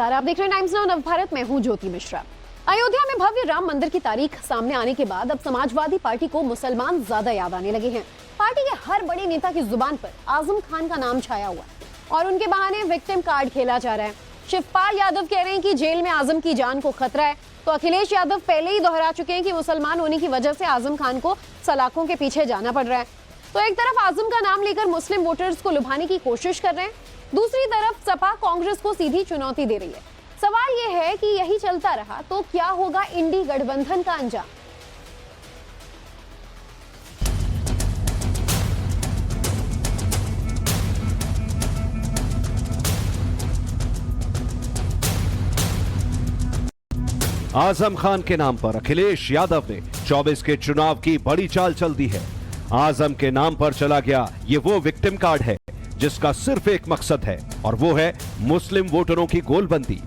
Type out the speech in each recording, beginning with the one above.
नमस्कार, आप देख रहे हैं टाइम्स नाउ नवभारत। मैं हूं ज्योति मिश्रा। अयोध्या में भव्य राम मंदिर की तारीख सामने आने के बाद अब समाजवादी पार्टी को मुसलमान ज्यादा याद आने लगे हैं। पार्टी के हर बड़े नेता की जुबान पर आजम खान का नाम छाया हुआ है और उनके बहाने विक्टिम कार्ड खेला जा रहा है। शिवपाल यादव कह रहे हैं कि जेल में आजम की जान को खतरा है, तो अखिलेश यादव पहले ही दोहरा चुके हैं कि मुसलमान होने की वजह से आजम खान को सलाखों के पीछे जाना पड़ रहा है। तो एक तरफ आजम का नाम लेकर मुस्लिम वोटर्स को लुभाने की कोशिश कर रहे हैं, दूसरी तरफ सपा कांग्रेस को सीधी चुनौती दे रही है। सवाल यह है कि यही चलता रहा तो क्या होगा इंडी गठबंधन का अंजाम। आजम खान के नाम पर अखिलेश यादव ने 24 के चुनाव की बड़ी चाल चल दी है। आजम के नाम पर चला गया ये वो विक्टिम कार्ड है जिसका सिर्फ एक मकसद है और वो है मुस्लिम वोटरों की गोलबंदी।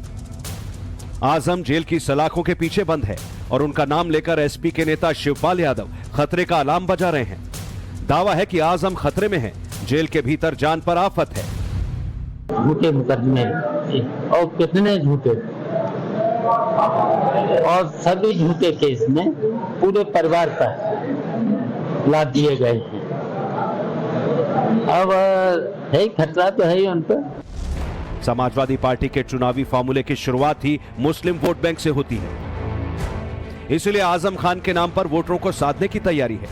आजम जेल की सलाखों के पीछे बंद है और उनका नाम लेकर एसपी के नेता शिवपाल यादव खतरे का अलार्म बजा रहे हैं। दावा है कि आजम खतरे में है, जेल के भीतर जान पर आफत है। झूठे मुकदमे और कितने झूठे, और सभी झूठे केस में पूरे परिवार पर लाद दिए गए थे। अब है खतरा तो है ही उन पर। समाजवादी पार्टी के चुनावी फार्मूले की शुरुआत ही मुस्लिम वोट बैंक से होती है, इसलिए आजम खान के नाम पर वोटरों को साधने की तैयारी है।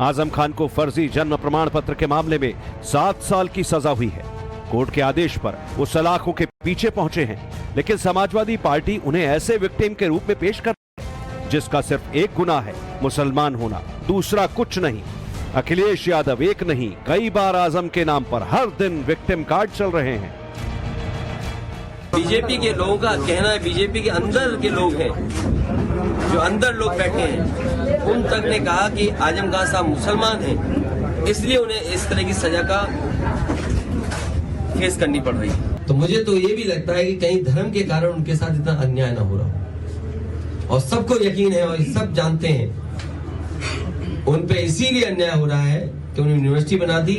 आजम खान को फर्जी जन्म प्रमाण पत्र के मामले में 7 साल की सजा हुई है। कोर्ट के आदेश पर वो सलाखों के पीछे पहुंचे हैं, लेकिन समाजवादी पार्टी उन्हें ऐसे विक्टिम के रूप में पेश कर जिसका सिर्फ एक गुनाह है, मुसलमान होना, दूसरा कुछ नहीं। अखिलेश यादव एक नहीं कई बार आजम के नाम पर हर दिन विक्टिम कार्ड चल रहे हैं। बीजेपी के लोगों का कहना है, बीजेपी के अंदर के लोग हैं, जो अंदर लोग बैठे हैं, उन तक ने कहा कि आजम खान साहब मुसलमान हैं, इसलिए उन्हें इस तरह की सजा का फेस करनी पड़ रही है। तो मुझे तो ये भी लगता है कि कहीं धर्म के कारण उनके साथ इतना अन्याय ना हो रहा हो, और सबको यकीन है और सब जानते हैं उन पे इसीलिए अन्याय हो रहा है कि उन्होंने यूनिवर्सिटी बना दी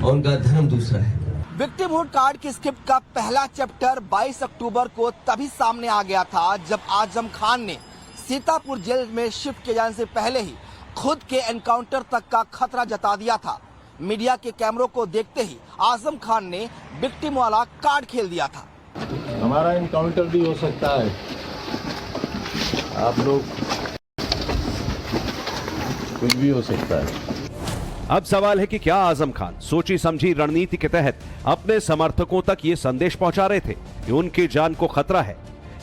और उनका धर्म दूसरा है। विक्टिमहुड कार्ड की स्क्रिप्ट का पहला चैप्टर 22 अक्टूबर को तभी सामने आ गया था जब आजम खान ने सीतापुर जेल में शिफ्ट किए जाने से पहले ही खुद के एनकाउंटर तक का खतरा जता दिया था। मीडिया के कैमरों को देखते ही आजम खान ने विक्टिम वाला कार्ड खेल दिया था। हमारा एनकाउंटर भी हो सकता है, आप लोग कुछ भी हो सकता है। अब सवाल है कि क्या आजम खान सोची समझी रणनीति के तहत अपने समर्थकों तक ये संदेश पहुंचा रहे थे कि उनकी जान को खतरा है,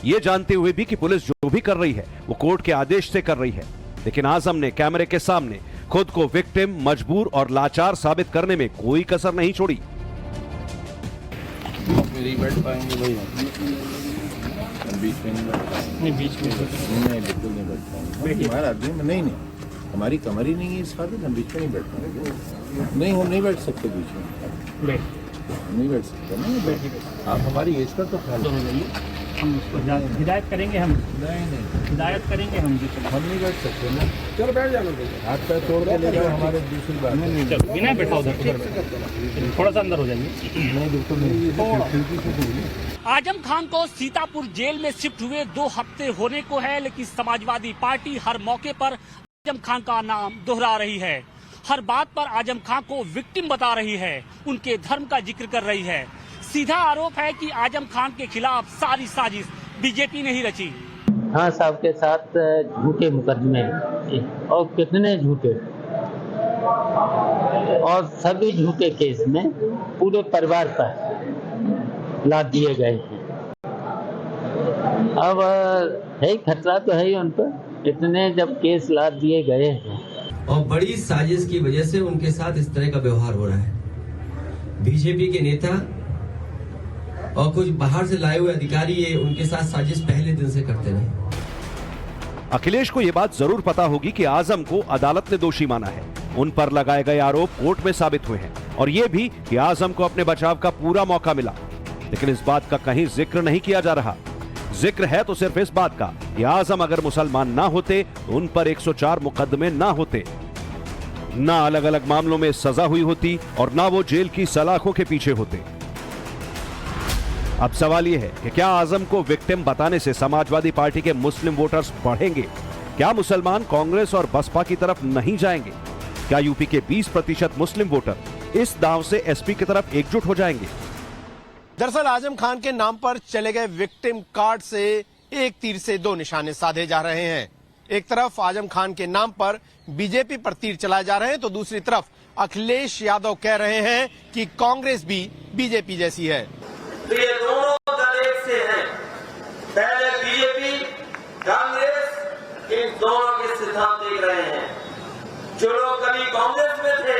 ये जानते हुए भी कि पुलिस जो भी कर रही है वो कोर्ट के आदेश से कर रही है। लेकिन आजम ने कैमरे के सामने खुद को विक्टिम, मजबूर और लाचार साबित करने में कोई कसर नहीं छोड़ी। नहीं बैठ पाएंगे भाई, बीच में नहीं बैठ पाएंगे। नहीं, बीच में नहीं, बिल्कुल नहीं बैठ पाएंगे। हमारा आदमी में नहीं, हमारी कमर ही नहीं है इस खातिर, हम बीच में नहीं बैठ पाएंगे। नहीं, हम नहीं बैठ सकते बीच में, नहीं बैठ सकते। नहीं, आप हमारी एज का तो ख्याल रखिए। हम उसको हिदायत करेंगे, हम नहीं हिदायत करेंगे, हम नहीं बैठ सकते ना। चलो बैठ जाना, हाथ पैर तोड़ के ले जाओ, हमारे दूसरी बात नहीं। चलो बिना बैठा उधर, थोड़ा सा अंदर हो जाइए। नहीं, बिल्कुल नहीं। आजम खान को सीतापुर जेल में शिफ्ट हुए 2 हफ्ते होने को है, लेकिन समाजवादी पार्टी हर मौके पर आजम खान का नाम दोहरा रही है। हर बात पर आजम खान को विक्टिम बता रही है, उनके धर्म का जिक्र कर रही है। सीधा आरोप है कि आजम खान के खिलाफ सारी साजिश बीजेपी ने ही रची। हाँ, साहब के साथ झूठे मुकदमे और कितने झूठे, और सभी झूठे केस में पूरे परिवार पर लाद दिए गए थे। अब है खतरा तो है ही उन पर, इतने जब केस लाद दिए गए हैं। और बड़ी साजिश की वजह से उनके साथ इस तरह का व्यवहार हो रहा है। बीजेपी के नेता और कुछ बाहर से लाए हुए अधिकारी ये उनके साथ साजिश पहले दिन से करते रहे। अखिलेश को यह बात जरूर पता होगी कि आजम को अदालत ने दोषी माना है, उन पर लगाए गए आरोप कोर्ट में साबित हुए हैं, और यह भी कि आजम को अपने बचाव का पूरा मौका मिला। लेकिन इस बात का कहीं जिक्र नहीं किया जा रहा। जिक्र है तो सिर्फ इस बात का कि आजम अगर मुसलमान ना होते तो उन पर 104 मुकदमे ना होते, ना अलग अलग मामलों में सजा हुई होती और ना वो जेल की सलाखों के पीछे होते। अब सवाल यह है कि क्या आजम को विक्टिम बताने से समाजवादी पार्टी के मुस्लिम वोटर्स बढ़ेंगे? क्या मुसलमान कांग्रेस और बसपा की तरफ नहीं जाएंगे? क्या यूपी के 20% मुस्लिम वोटर इस दांव से एसपी की तरफ एकजुट हो जाएंगे? दरअसल आजम खान के नाम पर चले गए विक्टिम कार्ड से एक तीर से दो निशाने साधे जा रहे हैं। एक तरफ आजम खान के नाम पर बीजेपी पर तीर चलाए जा रहे हैं, तो दूसरी तरफ अखिलेश यादव कह रहे हैं कि कांग्रेस भी बीजेपी जैसी है। तो ये दोनों दल एक से हैं। पहले बीजेपी, कांग्रेस, इन दोनों के सिद्धांत देख रहे हैं। जो लोग कभी कांग्रेस में थे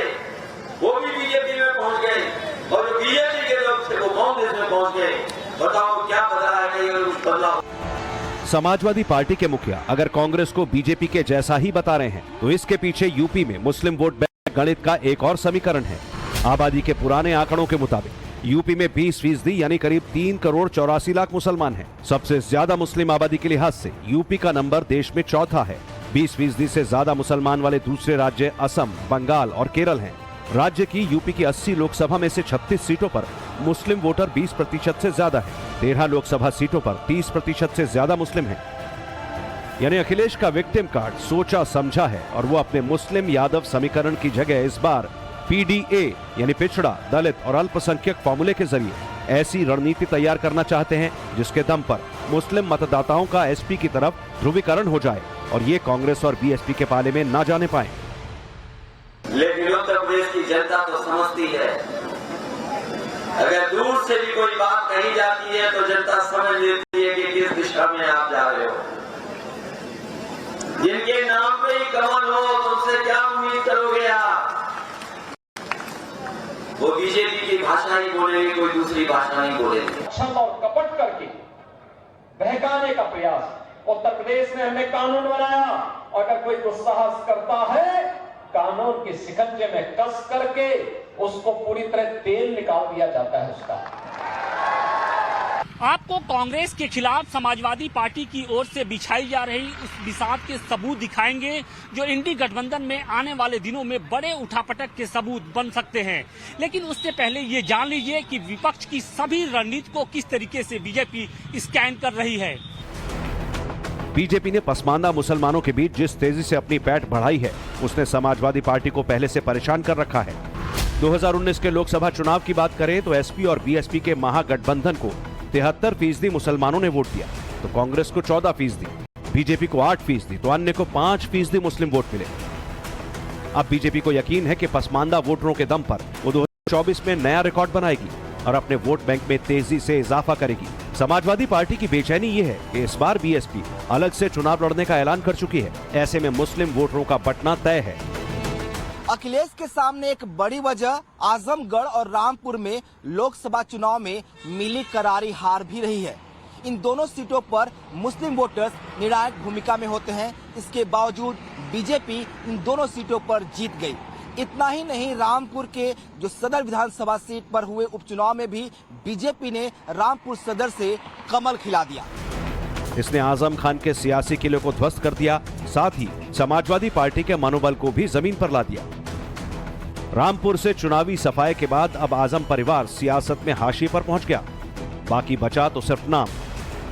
वो भी बीजेपी में पहुंच गए, और जो बीजेपी के लोग थे वो कांग्रेस में पहुंच गए। बताओ क्या बदला है? कहीं अगर कुछ बदला? समाजवादी पार्टी के मुखिया अगर कांग्रेस को बीजेपी के जैसा ही बता रहे हैं, तो इसके पीछे यूपी में मुस्लिम वोट बैंक गणित का एक और समीकरण है। आबादी के पुराने आंकड़ों के मुताबिक यूपी में 20% यानी करीब 3 करोड़ 84 लाख मुसलमान हैं। सबसे ज्यादा मुस्लिम आबादी के लिहाज से यूपी का नंबर देश में चौथा है। 20% से ज्यादा मुसलमान वाले दूसरे राज्य असम, बंगाल और केरल हैं। राज्य की यूपी की 80 लोकसभा में से 36 सीटों पर मुस्लिम वोटर 20% से ज्यादा है। 13 लोकसभा सीटों पर 30% से ज्यादा मुस्लिम हैं। यानी अखिलेश का विक्टिम कार्ड सोचा समझा है, और वो अपने मुस्लिम यादव समीकरण की जगह इस बार पीडीए यानी पिछड़ा, दलित और अल्पसंख्यक फॉर्मूले के जरिए ऐसी रणनीति तैयार करना चाहते हैं जिसके दम पर मुस्लिम मतदाताओं का एसपी की तरफ ध्रुवीकरण हो जाए और ये कांग्रेस और बीएसपी के पाले में ना जाने पाए। लेकिन उत्तर प्रदेश की जनता तो समझती है, अगर दूर से भी कोई बात कही जाती है तो जनता समझ लेती है कि किस दिशा में आप जा रहे हो। जिनके नाम पे ही कमल हो तुमसे क्या उम्मीद करोगे आप? वो बीजेपी की भाषा ही बोलेंगे, कोई दूसरी भाषा नहीं बोलेंगे। छल और कपट करके बहकाने का प्रयास। उत्तर प्रदेश में हमने कानून बनाया, अगर कोई दुस्साहस करता है कानून के शिकंजे में कस करके उसको पूरी तरह तेल निकाल दिया जाता है उसका। आपको कांग्रेस के खिलाफ समाजवादी पार्टी की ओर से बिछाई जा रही उस बिसात के सबूत दिखाएंगे जो इंडी गठबंधन में आने वाले दिनों में बड़े उठापटक के सबूत बन सकते हैं। लेकिन उससे पहले ये जान लीजिए कि विपक्ष की सभी रणनीति को किस तरीके से बीजेपी स्कैन कर रही है। बीजेपी ने पसमानदा मुसलमानों के बीच जिस तेजी से अपनी पैठ बढ़ाई है, उसने समाजवादी पार्टी को पहले से परेशान कर रखा है। 2019 के लोकसभा चुनाव की बात करें तो एसपी और बीएसपी के महागठबंधन को 73% मुसलमानों ने वोट दिया, तो कांग्रेस को 14%, बीजेपी को 8%, तो अन्य को 5% मुस्लिम वोट मिले। अब बीजेपी को यकीन है कि पसमानदा वोटरों के दम पर वो 2024 में नया रिकॉर्ड बनाएगी और अपने वोट बैंक में तेजी से इजाफा करेगी। समाजवादी पार्टी की बेचैनी ये है कि इस बार बीएसपी अलग से चुनाव लड़ने का ऐलान कर चुकी है। ऐसे में मुस्लिम वोटरों का बंटना तय है। अखिलेश के सामने एक बड़ी वजह आजमगढ़ और रामपुर में लोकसभा चुनाव में मिली करारी हार भी रही है। इन दोनों सीटों पर मुस्लिम वोटर्स निर्णायक भूमिका में होते हैं। इसके बावजूद बीजेपी इन दोनों सीटों पर जीत गई। इतना ही नहीं, रामपुर के जो सदर विधानसभा सीट पर हुए उपचुनाव में भी बीजेपी ने रामपुर सदर से कमल खिला दिया। इसने आजम खान के सियासी किले को ध्वस्त कर दिया, साथ ही समाजवादी पार्टी के मनोबल को भी जमीन पर ला दिया। रामपुर से चुनावी सफाई के बाद अब आजम परिवार सियासत में हाशिए पर पहुंच गया। बाकी बचा तो सिर्फ नाम,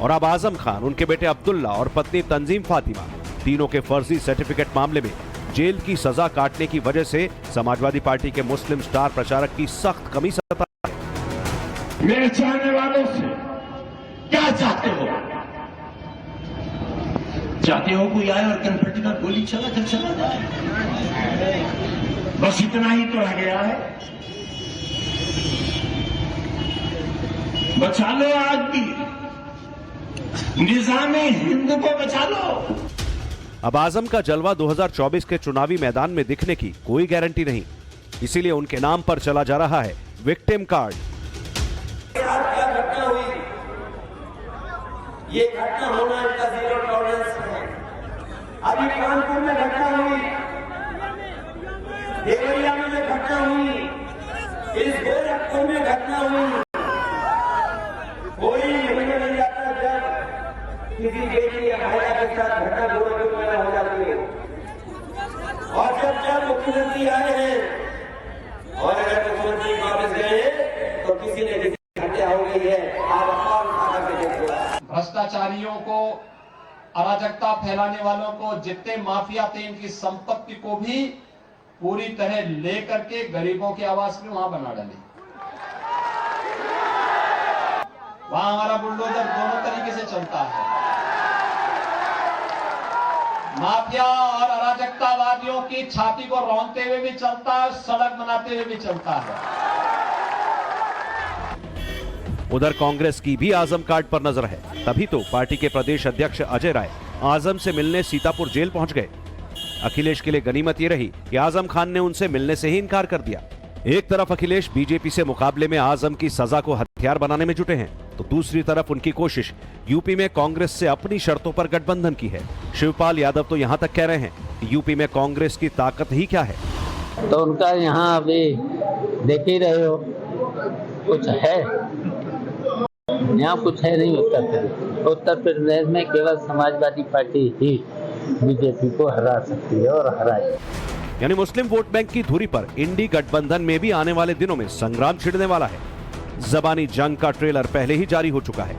और अब आजम खान, उनके बेटे अब्दुल्ला और पत्नी तंजीम फातिमा, तीनों के फर्जी सर्टिफिकेट मामले में जेल की सजा काटने की वजह से समाजवादी पार्टी के मुस्लिम स्टार प्रचारक की सख्त कमी सता है। मेरे चाहने वालों से क्या चाहते हो? चाहते हो कोई आए और कन्फर्ट का गोली चला कर चला जाए? बस इतना ही तो रह गया है। बचा लो आज भी निजामे हिंद को, बचा लो। अब आजम का जलवा 2024 के चुनावी मैदान में दिखने की कोई गारंटी नहीं, इसीलिए उनके नाम पर चला जा रहा है विक्टिम कार्ड। घटना हुई, ये घटना होना इनका जीरो टॉलरेंस है। अभी कानपुर में घटना हुई, देवरिया में घटना हुई, इस गोरखपुर में घटना हुई। कोई नहीं जाता जब किसी बेटी या महिला के साथ घटना गोरखपुर में हो जाती है, और जब मुख्यमंत्री आए हैं और अगर मुख्यमंत्री वापस गए तो किसी ने हत्या हो गई है। आप भ्रष्टाचारियों को, अराजकता फैलाने वालों को, जितने माफिया थे इनकी संपत्ति को भी पूरी तरह लेकर के गरीबों की आवाज में वहां बना डाले। वहां हमारा बुलडोजर दोनों तरीके से चलता है, माफिया और अराजकतावादियों की छाती को रौंदते हुए भी चलता है, सड़क बनाते हुए भी चलता है। उधर कांग्रेस की भी आजम कार्ड पर नजर है। तभी तो पार्टी के प्रदेश अध्यक्ष अजय राय आजम से मिलने सीतापुर जेल पहुंच गए। अखिलेश के लिए गनीमत ये रही कि आजम खान ने उनसे मिलने से ही इनकार कर दिया। एक तरफ अखिलेश बीजेपी से मुकाबले में आजम की सजा को हथियार बनाने में जुटे हैं, तो दूसरी तरफ उनकी कोशिश यूपी में कांग्रेस से अपनी शर्तों पर गठबंधन की है। शिवपाल यादव तो यहां तक कह रहे हैं कि यूपी में कांग्रेस की ताकत ही क्या है। तो उनका यहाँ अभी देख ही रहे हो, कुछ है यहाँ, कुछ है नहीं। उत्तर प्रदेश में केवल समाजवादी पार्टी ही बीजेपी को हरा सकती है और हराए। यानी मुस्लिम वोट बैंक की धुरी पर इंडी गठबंधन में भी आने वाले दिनों में संग्राम छिड़ने वाला है। जबानी जंग का ट्रेलर पहले ही जारी हो चुका है।